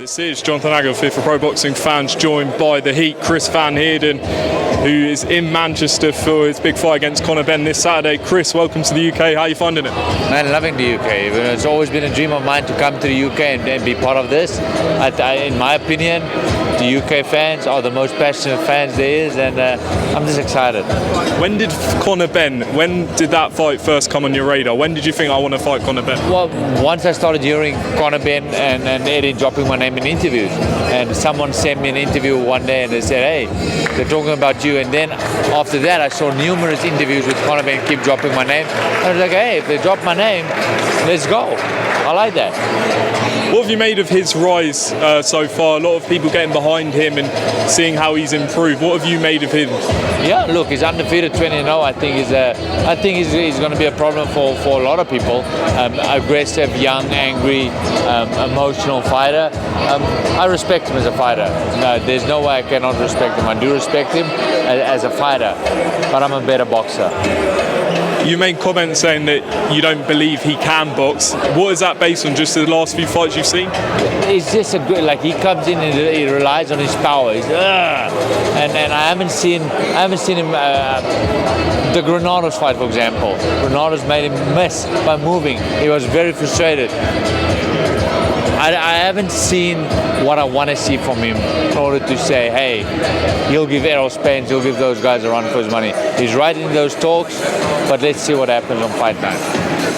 This is Jonathan Agoff here for Pro Boxing Fans, joined by the Heat, Chris Van Heerden, who is in Manchester for his big fight against Conor Benn this Saturday. Chris, welcome to the UK. How are you finding it? Man, loving the UK. It's always been a dream of mine to come to the UK and be part of this. In my opinion, the UK fans are the most passionate fans there is, and I'm just excited. When did that fight first come on your radar? When did you think I want to fight Conor Benn? Well, once I started hearing Conor Benn and Eddie dropping my name in interviews, and someone sent me an interview one day and they said, hey, they're talking about you, and then after that I saw numerous interviews with Conor Benn keep dropping my name. I was like, hey, if they drop my name, let's go. I like that. What have you made of his rise so far? A lot of people getting behind him and seeing how he's improved. What have you made of him? Yeah, look, he's undefeated 20-0. I think he's going to be a problem for a lot of people. Aggressive, young, angry, emotional fighter. I respect him as a fighter. No, there's no way I cannot respect him. I do respect him as a fighter, but I'm a better boxer. You made comments saying that you don't believe he can box. What is that based on? Just the last few fights you've seen? He's just a good, like, he comes in and he relies on his power. He's, and I haven't seen him. The Granados fight, for example. Granados made him miss by moving. He was very frustrated. I haven't seen what I want to see from him in order to say, hey, he'll give Errol Spence, he'll give those guys a run for his money. He's right in those talks, but let's see what happens on fight night.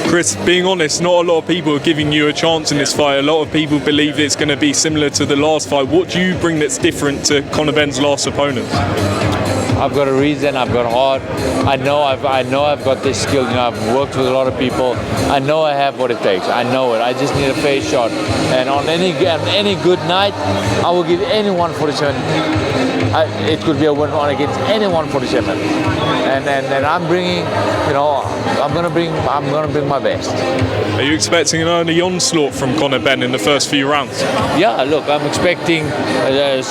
Chris, being honest, not a lot of people are giving you a chance in this fight. A lot of people believe it's going to be similar to the last fight. What do you bring that's different to Conor Benn's last opponent? I've got a reason, I've got heart. I know I've got this skill. You know, I've worked with a lot of people. I know I have what it takes. I know it. I just need a fair shot. And on any good night, I will give anyone 47. It could be a win on against anyone 47. And I'm bringing, you know, I'm gonna bring my best. Are you expecting an early onslaught from Conor Benn in the first few rounds? Yeah, look, I'm expecting an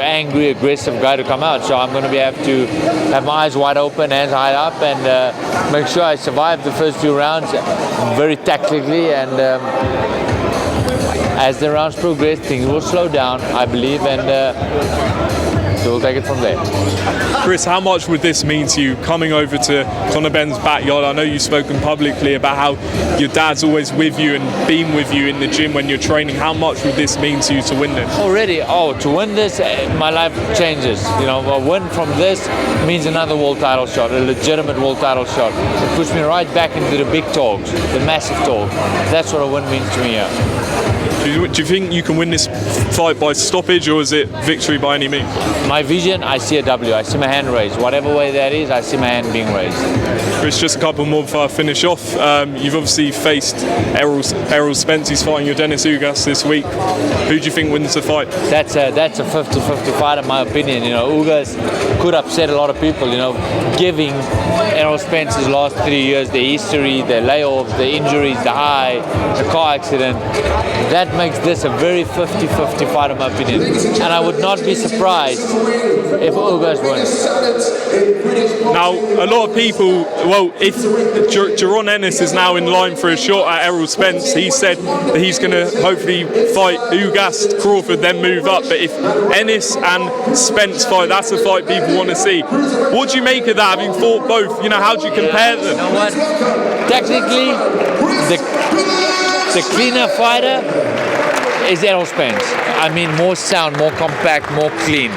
angry, aggressive guy to come out. So I'm going to have to have my eyes wide open, hands high up, and make sure I survive the first few rounds very tactically. And as the rounds progress, things will slow down, I believe, and so we'll take it from there. Chris, how much would this mean to you coming over to Conor Benn's backyard? I know you've spoken publicly about how your dad's always with you and been with you in the gym when you're training. How much would this mean to you to win this? Already, to win this, my life changes. You know, a win from this means another world title shot, a legitimate world title shot. It puts me right back into the big talks, the massive talk. That's what a win means to me. Yeah. Do you think you can win this fight by stoppage, or is it victory by any means? My vision, I see a W. I see my hand raised. Whatever way that is, I see my hand being raised. Chris, just a couple more before I finish off. You've obviously faced Errol Spence. He's fighting Yordenis Ugas this week. Who do you think wins the fight? That's a 50-50 fight, in my opinion. You know, Ugas could upset a lot of people. You know, giving Errol Spence's last 3 years, the history, the layoffs, the injuries, the eye, the car accident. That makes this a very 50-50 fight, in my opinion. And I would not be surprised if Ugas wins. Now, a lot of people, if Jaron Ennis is now in line for a shot at Errol Spence, he said that he's going to hopefully fight Ugas, Crawford, then move up. But if Ennis and Spence fight, that's the fight people want to see. What do you make of that, having fought both? You know, how do you compare them? You know what? Technically, the cleaner fighter is Errol Spence. I mean, more sound, more compact, more clean.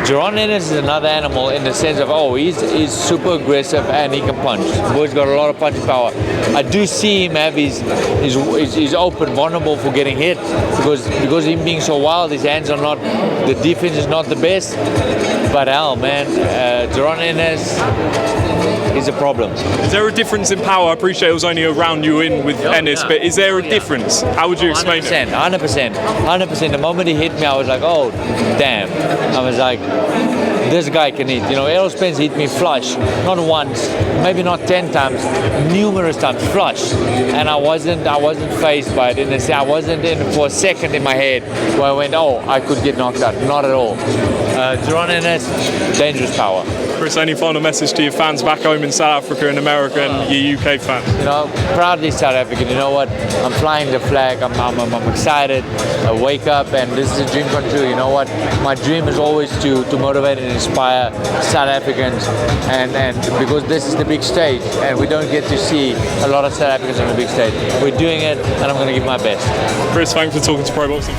Jaron Ennis is another animal in the sense of, he's super aggressive and he can punch. The boy's got a lot of punching power. I do see him have he's open, vulnerable for getting hit because him being so wild, his hands are not, the defense is not the best. But hell, man, Jaron Ennis is a problem. Is there a difference in power? I appreciate it was only a round you in with Ennis, but is there a difference? How would you explain 100%, it? 100%. The moment he hit me, I was like, oh, damn. I was like, this guy can hit. You know, Errol Spence hit me flush, not once, maybe not 10 times, numerous times, flush. And I wasn't fazed by it. I wasn't in for a second in my head where I went, I could get knocked out. Not at all. Jaron Ennis, dangerous power. Chris, any final message to your fans back home in South Africa and America and your UK fans? You know, proudly South African. You know what? I'm flying the flag. I'm excited. I wake up and this is a dream come true. You know what? My dream is always to motivate and inspire South Africans, and because this is the big stage and we don't get to see a lot of South Africans on the big stage. We're doing it, and I'm going to give my best. Chris, thanks for talking to Pro Boxing.